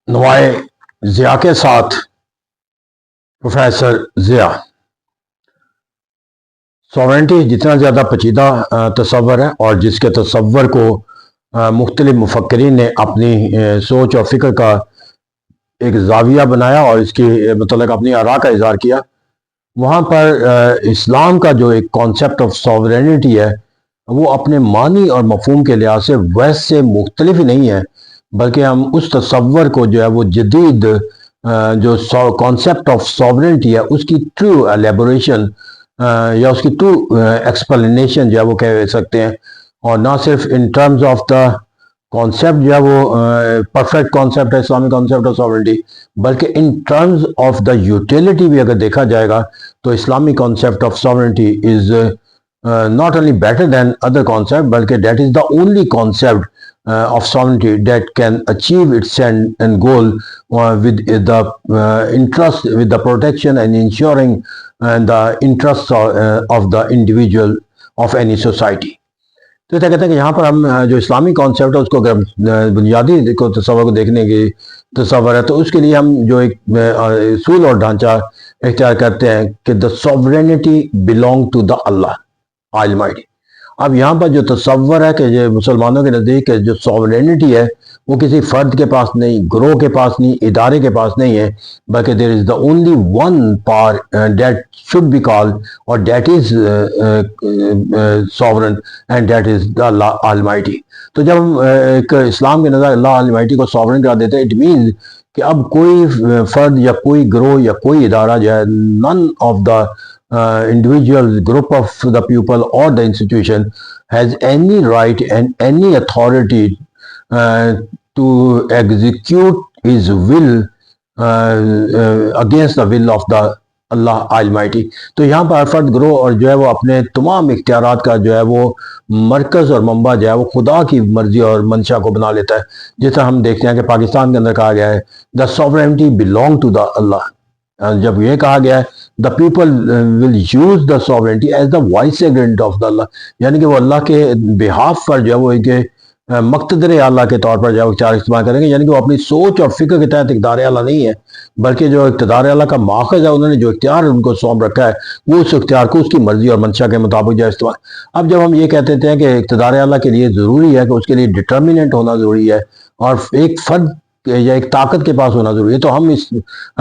نوائے ضیاء کے ساتھ professor Zia. Sovereignty جتنا زیادہ پیچیدہ تصور ہے اور جس کے تصور کو مختلف مفکرین نے اپنی سوچ اور فکر کا ایک زاویہ بنایا اور اس کی متعلق اپنی آراء کا اظہار کیا، وہاں پر اسلام کا جو ایک کانسیپٹ آف سوورینٹی ہے وہ اپنے معنی اور مفہوم کے لحاظ سے ویسے مختلف ہی نہیں ہے، بلکہ ہم اس تصور کو جو ہے وہ جدید جو کانسیپٹ آف سوورنٹی ہے اس کی ٹرو ایلیبوریشن یا اس کی ٹرو ایکسپلینیشن جو ہے وہ کہہ سکتے ہیں، اور نہ صرف in terms of the concept جو ہے وہ پرفیکٹ کانسیپٹ ہے اسلامی کانسیپٹ آف سوورنٹی، بلکہ in terms of the utility بھی اگر دیکھا جائے گا تو اسلامی concept of sovereignty is not only better than other concept, بلکہ that is the only concept of sovereignty that can achieve its end and goal with the interest, with the protection and ensuring the interests of the individual of any society. تو کہتے ہیں کہ یہاں پر ہم جو اسلامی concept ہے اس کو اگر بنیادی کو تصور کو دیکھنے کی تصور ہے تو اس کے لیے ہم جو ایک اصول اور ڈھانچہ اختیار کرتے ہیں کہ the sovereignty belong to the Allah Almighty۔ اب یہاں پر جو تصور ہے کہ یہ مسلمانوں کے نزدیک جو سوورینٹی ہے وہ کسی فرد کے پاس نہیں، گروہ کے پاس نہیں، ادارے کے پاس نہیں ہے، بلکہ there is the only one power that should be called or that is sovereign and that is the Allah Almighty۔ تو جب ہم ایک اسلام کے نظر اللہ Almighty کو سوورن کرا دیتے ہیں، it means کہ اب کوئی فرد یا کوئی گروہ یا کوئی ادارہ جو ہے none of the individual group of the people or the institution has any right and any authority to execute his will against the will of the Allah Almighty۔ تو یہاں پر ہر فرد گروہ اور جو ہے وہ اپنے تمام اختیارات کا جو ہے وہ مرکز اور منبع جو ہے وہ خدا کی مرضی اور منشا کو بنا لیتا ہے، جس طرح ہم دیکھتے ہیں کہ پاکستان کے اندر کہا گیا ہے the sovereignty belong to the Allah۔ جب یہ کہا گیا ہے the people will use the sovereignty as the vicegerent of the Allah، یعنی کہ وہ اللہ کے بہاف پر جو ہے وہ ایک مقتدر اعلیٰ کے طور پر جو ہے اختیار استعمال کریں گے، یعنی کہ وہ اپنی سوچ اور فکر کے تحت اقتدار اعلیٰ نہیں ہے، بلکہ جو اقتدار اعلیٰ کا ماخذ ہے انہوں نے جو اختیار ان کو سونپ رکھا ہے وہ اس اختیار کو اس کی مرضی اور منشا کے مطابق جو ہے استعمال۔ اب جب ہم یہ کہتے ہیں کہ اقتدار اعلیٰ کے لیے ضروری ہے کہ اس کے لیے ڈٹرمننٹ ہونا ضروری ہے اور ایک فرد یا ایک طاقت کے پاس ہونا ضروری ہے، تو ہم اس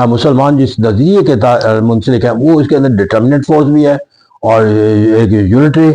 مسلمان جس نظریے کے منسلک ہیں وہ اس کے اندر ڈٹرمننٹ فورس بھی ہے اور ایک یونٹری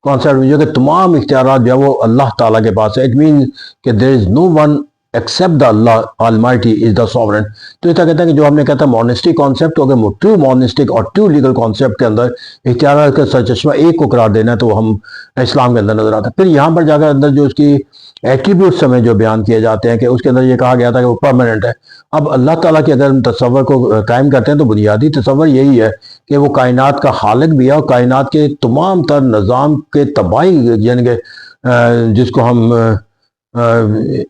کانسیپٹ بھی ہے کہ تمام اختیارات جو ہے وہ اللہ تعالیٰ کے پاس ہے۔ اٹ مینس کہ there is no one except the Allah Almighty is the sovereign۔ تو اس طرح کہتے ہیں کہ جو ہم نے کہتا ہے مونسٹک کانسیپٹ ہو گیا، ٹرو مونسٹک اور ٹرو لیگل کانسیپٹ کے اندر اختیارات کا سرچشمہ ایک کو قرار دینا ہے، تو ہم اسلام کے اندر نظر آتا ہے۔ پھر یہاں پر جا کر اندر جو اس کی ایٹریبیوٹس ہمیں جو بیان کیے جاتے ہیں کہ اس کے اندر یہ کہا گیا تھا کہ وہ پرماننٹ ہے۔ اب اللہ تعالیٰ کے اگر ہم تصور کو قائم کرتے ہیں تو بنیادی تصور یہی ہے کہ وہ کائنات کا خالق بھی ہے اور کائنات کے تمام تر نظام کے تباہی، یعنی کہ جس کو ہم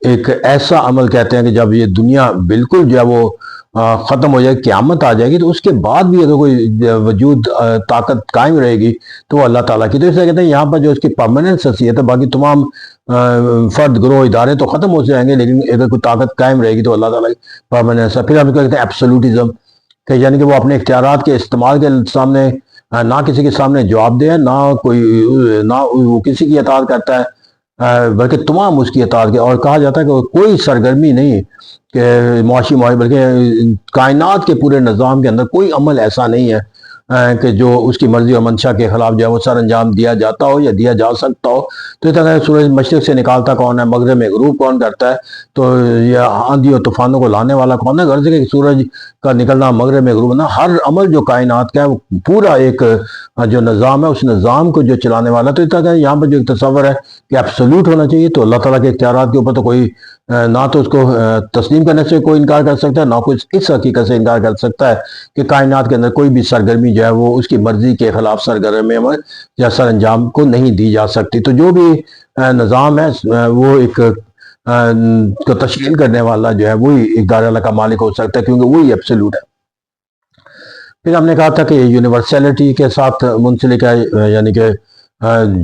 ایک ایسا عمل کہتے ہیں کہ جب یہ دنیا بالکل جو ہے وہ ختم ہو جائے، قیامت آ جائے گی، تو اس کے بعد بھی اگر کوئی وجود طاقت قائم رہے گی تو وہ اللہ تعالیٰ کی۔ تو اس سے کہتے ہیں یہاں پر جو اس کی پرماننٹ حیثیت ہے، باقی تمام فرد گروہ ادارے تو ختم ہو جائیں گے لیکن اگر کوئی طاقت قائم رہے گی تو اللہ تعالیٰ کی پرماننس ہے۔ پھر ہم اس کو کہتے ہیں ایبسولوٹزم، کہ یعنی کہ وہ اپنے اختیارات کے استعمال کے سامنے نہ کسی کے سامنے جواب دے، نہ وہ کسی کی اطاعت کرتا ہے بلکہ تمام اس کی اطاعت کے، اور کہا جاتا ہے کہ کوئی سرگرمی نہیں کہ معاشی بلکہ کائنات کے پورے نظام کے اندر کوئی عمل ایسا نہیں ہے کہ جو اس کی مرضی اور منشا کے خلاف جو ہے وہ سر انجام دیا جاتا ہو یا دیا جا سکتا ہو۔ تو اس طرح سورج مشرق سے نکالتا کون ہے، مغرب میں غروب کون کرتا ہے، تو یہ آندھی اور طوفانوں کو لانے والا کون ہے، غرض ہے کہ سورج کا نکلنا مغرب میں غروب نہ، ہر عمل جو کائنات کا ہے وہ پورا ایک جو نظام ہے اس نظام کو جو چلانے والا۔ تو اس طرح یہاں پر جو ایک تصور ہے کہ ایبسولوٹ ہونا چاہیے، تو اللہ تعالیٰ کے اختیارات کے اوپر تو کوئی نہ تو اس کو تسلیم کرنے سے کوئی انکار کر سکتا ہے، نہ کوئی اس حقیقت سے انکار کر سکتا ہے کہ کائنات کے اندر کوئی بھی سرگرمی جو ہے وہ اس کی مرضی کے خلاف سرگرمی یا سر انجام کو نہیں دی جا سکتی۔ تو جو بھی نظام ہے وہ ایک کو تشکیل کرنے والا جو ہے وہی اقتدار اللہ کا مالک ہو سکتا ہے، کیونکہ وہی ایبسولوٹ ہے۔ پھر ہم نے کہا تھا کہ یونیورسلٹی کے ساتھ منسلک ہے، یعنی کہ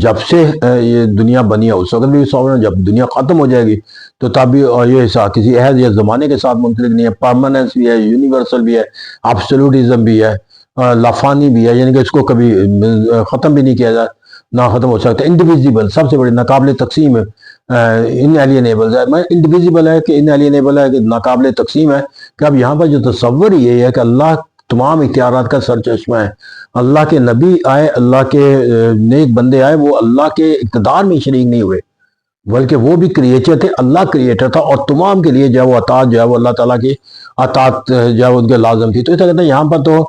جب سے یہ دنیا بنی ہے اس وقت بھی ساورن، جب دنیا ختم ہو جائے گی تو تب بھی یہ کسی عہد یا زمانے کے ساتھ منسلک نہیں ہے، پرماننس بھی ہے، یونیورسل بھی ہے، ایبسولوٹزم بھی ہے، لافانی بھی ہے، یعنی کہ اس کو کبھی ختم بھی نہیں کیا جائے، نہ ختم ہو سکتا. انڈیویزیبل، سب سے بڑی ناقابل تقسیم ہے، انیلینیبل ہے، انڈیویزیبل ہے کہ انیلینیبل ہے کہ ناقابل تقسیم ہے، کہ اب یہاں پر جو تصور یہ ہے کہ اللہ تمام اختیارات کا سرچشمہ ہے. اللہ کے نبی آئے، اللہ کے نیک بندے آئے، وہ اللہ کے اقتدار میں شریک نہیں ہوئے، بلکہ وہ بھی کریٹر تھے، اللہ کریٹر تھا، اور تمام کے لیے جو ہے وہ اطاعت جو ہے وہ اللہ تعالیٰ کی اطاعت جو ہے ان کے لازم تھی. تو اس طرح کہتے ہیں یہاں پر تو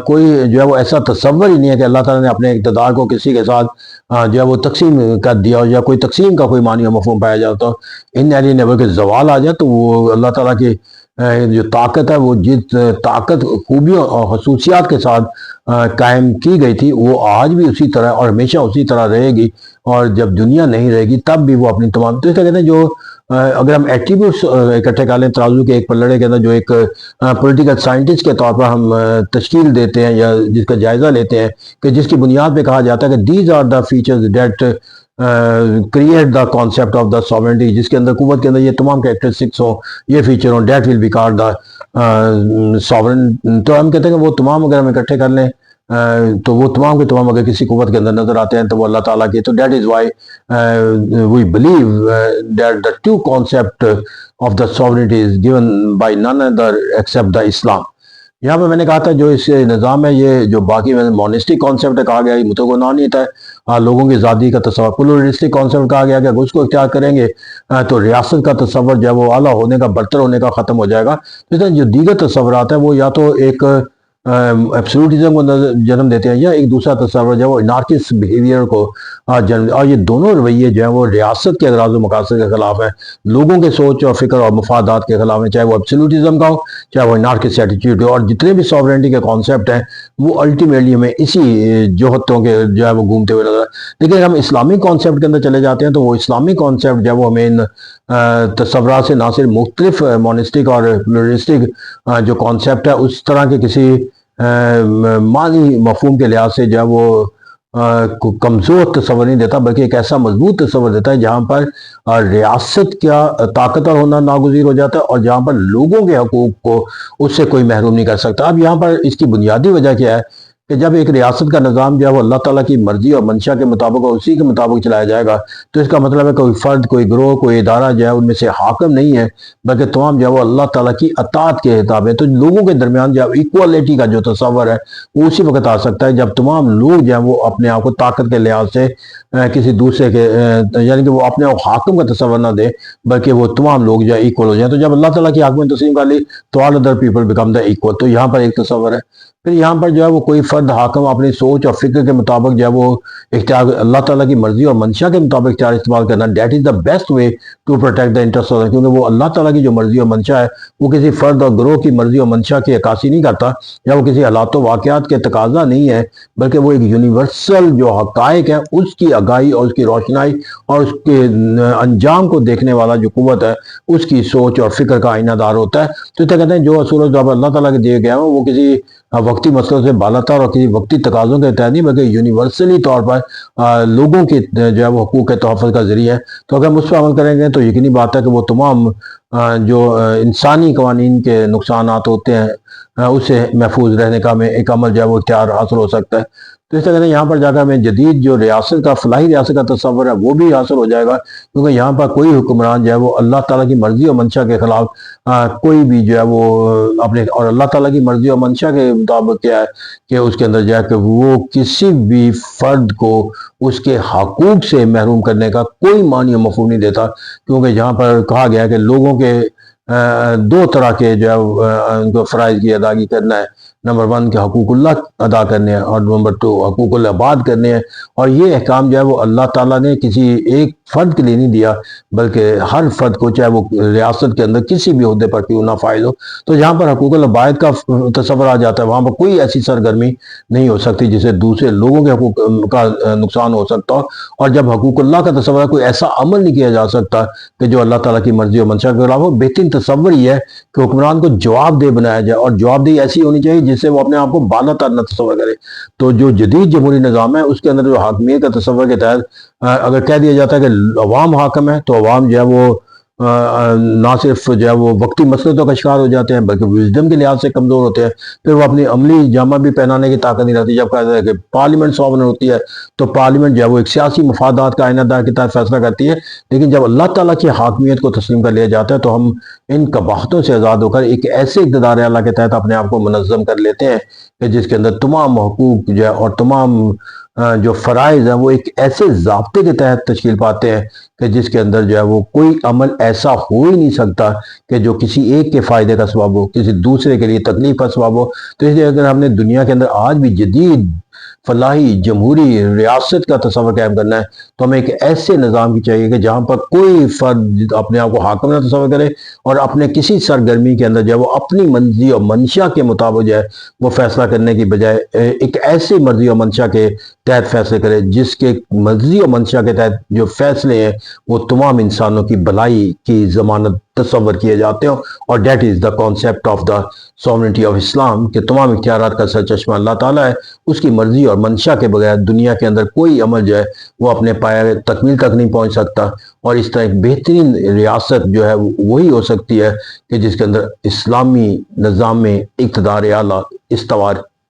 کوئی جو ہے وہ ایسا تصور ہی نہیں ہے کہ اللہ تعالیٰ نے اپنے اقتدار کو کسی کے ساتھ جو ہے وہ تقسیم کر دیا، یا کوئی تقسیم کا کوئی معنی و مفہوم پایا جاتا. ان ایلینیبل کے زوال آ جائے تو وہ اللہ تعالیٰ کی جو طاقت ہے، وہ جس طاقت، خوبیوں اور خصوصیات کے ساتھ قائم کی گئی تھی، وہ آج بھی اسی طرح اور ہمیشہ اسی طرح رہے گی. اور جب دنیا نہیں رہے گی تب بھی وہ اپنی تمام، تو اس طرح کہتے ہیں جو اگر ہم ایٹریبیوٹس اکٹھے کر لیں ترازو کے ایک پلڑے کے اندر، جو ایک پولیٹیکل سائنٹسٹ کے طور پر ہم تشکیل دیتے ہیں یا جس کا جائزہ لیتے ہیں، کہ جس کی بنیاد پہ کہا جاتا ہے کہ these are the features that create the concept of the sovereignty, جس کے اندر قوت کے اندر یہ تمام کریکٹرسٹکس ہوں، یہ فیچر ہوں، that will be called the sovereign. تو ہم کہتے ہیں کہ وہ تمام اگر ہم اکٹھے کر لیں تو وہ تمام کے تمام اگر کسی قوت کے اندر نظر آتے ہیں تو وہ اللہ تعالیٰ کی. تو that is why we believe that the true concept of the sovereignty is given by none other except the Islam. یہاں پہ میں نے کہا تھا جو اس نظام ہے، یہ جو باقی میں مونسٹک کانسیپٹ کہا گیا، یہ متغنانیت ہے، لوگوں کی آزادی کا تصور. پلورلسٹک کانسیپٹ کہا گیا کہ اگر اس کو اختیار کریں گے تو ریاست کا تصور جو ہے وہ اعلیٰ ہونے کا، برتر ہونے کا ختم ہو جائے گا. جو دیگر تصورات ہیں وہ یا تو ایک ایبسولوٹزم کو جنم دیتے ہیں، یا ایک دوسرا تصور جو ہے وہ انارکس بیہیویئر کو جنم، اور یہ دونوں رویے جو ہیں وہ ریاست کے اغراض و مقاصد کے خلاف ہیں، لوگوں کے سوچ اور فکر اور مفادات کے خلاف ہیں، چاہے وہ ایبسولوٹزم کا ہو، چاہے وہ انارکس ایٹیٹیوڈ ہو. اور جتنے بھی ساورنٹی کے کانسیپٹ ہیں وہ الٹیمیٹلی ہمیں اسی جوہتوں کے جو ہے وہ گھومتے ہوئے نظر. لیکن ہم اسلامک کانسیپٹ کے اندر چلے جاتے ہیں تو وہ اسلامک کانسیپٹ جو ہے وہ ہمیں ان تصورات سے نہ صرف مختلف مونسٹک اور پلورلسٹک جو کانسیپٹ ہے اس طرح کے کسی معنی مفہوم کے لحاظ سے جو ہے وہ کمزور تصور نہیں دیتا، بلکہ ایک ایسا مضبوط تصور دیتا ہے جہاں پر ریاست کا طاقتور ہونا ناگزیر ہو جاتا ہے، اور جہاں پر لوگوں کے حقوق کو اس سے کوئی محروم نہیں کر سکتا. اب یہاں پر اس کی بنیادی وجہ کیا ہے کہ جب ایک ریاست کا نظام جو ہے وہ اللہ تعالیٰ کی مرضی اور منشا کے مطابق اور اسی کے مطابق چلایا جائے گا، تو اس کا مطلب ہے کوئی فرد، کوئی گروہ، کوئی ادارہ جو ہے ان میں سے حاکم نہیں ہے، بلکہ تمام جو ہے وہ اللہ تعالیٰ کی اطاعت کے خطاب ہے. تو لوگوں کے درمیان جو ہے ایکوالٹی کا جو تصور ہے وہ اسی وقت آ سکتا ہے جب تمام لوگ جو ہیں وہ اپنے آپ کو طاقت کے لحاظ سے کسی دوسرے کے یعنی کہ وہ اپنے آپ حاکم کا تصور نہ دے، بلکہ وہ تمام لوگ جو ہے ایکول ہو جائیں. تو جب اللہ تعالیٰ کی حاکمیت تسلیم کر لی تو all other people become the equal. تو یہاں پر ایک تصور ہے. پھر یہاں پر جو ہے وہ کوئی فرد حاکم اپنی سوچ اور فکر کے مطابق جو ہے وہ اختیار، اللہ تعالیٰ کی مرضی اور منشا کے مطابق اختیار استعمال کرنا، that is the best way to protect the interest of, کیونکہ وہ اللہ تعالیٰ کی جو مرضی اور منشا ہے وہ کسی فرد اور گروہ کی مرضی اور منشا کی عکاسی نہیں کرتا، یا وہ کسی حالات و واقعات کے تقاضا نہیں ہے، بلکہ وہ ایک یونیورسل جو حقائق ہے اس کی آگاہی اور اس کی روشنائی اور اس کے انجام کو دیکھنے والا جو قوت ہے اس کی سوچ اور فکر کا آئینہ دار ہوتا ہے. تو اسے کہتے ہیں جو اصول جو اللہ تعالیٰ کے دیے گئے ہیں وہ کسی وقتی مسئلوں سے بالاتر اور کسی وقتی تقاضوں کے تحت نہیں، بلکہ یونیورسلی طور پر لوگوں کے جو ہے وہ حقوق کے تحفظ کا ذریعہ ہے. تو اگر ہم اس پر عمل کریں گے تو یقینی بات ہے کہ وہ تمام جو انسانی قوانین کے نقصانات ہوتے ہیں اس سے محفوظ رہنے کا ہمیں ایک عمل جو ہے وہ اختیار حاصل ہو سکتا ہے. تو اس طرح یہاں پر جا کر ہمیں جدید جو ریاست کا، فلاحی ریاست کا تصور ہے وہ بھی حاصل ہو جائے گا، کیونکہ یہاں پر کوئی حکمران جو ہے وہ اللہ تعالیٰ کی مرضی اور منشا کے خلاف کوئی بھی جو ہے وہ اپنے، اور اللہ تعالیٰ کی مرضی اور منشا کے مطابق کیا ہے کہ اس کے اندر جو ہے کہ وہ کسی بھی فرد کو اس کے حقوق سے محروم کرنے کا کوئی معنی و مفہوم نہیں دیتا. کیونکہ جہاں پر کہا گیا ہے کہ لوگوں کے دو طرح کے جو ہے ان کو فرائض کی ادائیگی کرنا ہے، نمبر 1 کے حقوق اللہ ادا کرنے ہیں، اور نمبر 2 حقوق العباد کرنے ہیں. اور یہ احکام جو ہے وہ اللہ تعالیٰ نے کسی ایک فرد کے لیے نہیں دیا، بلکہ ہر فرد کو، چاہے وہ ریاست کے اندر کسی بھی عہدے پر کیوں نہ فائز ہو. تو جہاں پر حقوق العباد کا تصور آ جاتا ہے وہاں پر کوئی ایسی سرگرمی نہیں ہو سکتی جسے دوسرے لوگوں کے حقوق کا نقصان ہو سکتا ہو. اور جب حقوق اللہ کا تصور ہے، کوئی ایسا عمل نہیں کیا جا سکتا کہ جو اللہ تعالیٰ کی مرضی اور منشا کے خلاف ہو. بہترین تصور یہ ہے کہ حکمران کو جواب دہ بنایا جائے، اور جواب دہی ایسی ہونی چاہیے جس سے وہ اپنے آپ کو بالا تر نہ تصور کرے۔ تو جو جدید جمہوری نظام ہے اس کے اندر جو حاکمیت کا تصور کے تحت اگر کہہ دیا جاتا ہے کہ عوام حاکم ہے، تو عوام جو ہے وہ نہ صرف جو ہے وہ وقتی مسئلوں کا شکار ہو جاتے ہیں بلکہ وزڈم کے لحاظ سے کمزور ہوتے ہیں۔ پھر وہ اپنی عملی جامہ بھی پہنانے کی طاقت نہیں رکھتی۔ جب کہا جاتا ہے کہ پارلیمنٹ سوورن ہوتی ہے تو پارلیمنٹ جو ہے وہ ایک سیاسی مفادات کا آئینہ دار کے تحت فیصلہ کرتی ہے، لیکن جب اللہ تعالیٰ کی حاکمیت کو تسلیم کر لیا جاتا ہے تو ہم ان قباحتوں سے آزاد ہو کر ایک ایسے اقتدار اعلیٰ کے تحت اپنے آپ کو منظم کر لیتے ہیں کہ جس کے اندر تمام حقوق جو ہے اور تمام جو فرائض ہیں وہ ایک ایسے ضابطے کے تحت تشکیل پاتے ہیں کہ جس کے اندر جو ہے وہ کوئی عمل ایسا ہو ہی نہیں سکتا کہ جو کسی ایک کے فائدے کا سبب ہو، کسی دوسرے کے لیے تکلیف کا سبب ہو۔ تو اس لیے اگر ہم نے دنیا کے اندر آج بھی جدید فلاحی جمہوری ریاست کا تصور قائم کرنا ہے تو ہمیں ایک ایسے نظام کی چاہیے کہ جہاں پر کوئی فرد اپنے آپ کو حاکم نہ تصور کرے اور اپنے کسی سرگرمی کے اندر جو ہے وہ اپنی مرضی اور منشا کے مطابق جو ہے وہ فیصلہ کرنے کی بجائے ایک ایسی مرضی اور منشا کے تحت فیصلے کرے جس کے مرضی اور منشا کے تحت جو فیصلے ہیں وہ تمام انسانوں کی بھلائی کی ضمانت تصور کیے جاتے ہیں۔ اور that is the concept of the sovereignty of Islam کہ تمام اختیارات کا سرچشمہ اللہ تعالیٰ ہے، اس کی مرضی اور منشا کے بغیر دنیا کے اندر کوئی عمل جو ہے وہ اپنے پایہ تکمیل تک نہیں پہنچ سکتا۔ اور اس طرح ایک بہترین ریاست جو ہے وہی ہو سکتی ہے کہ جس کے اندر اسلامی نظام میں اقتدار اعلیٰ استوار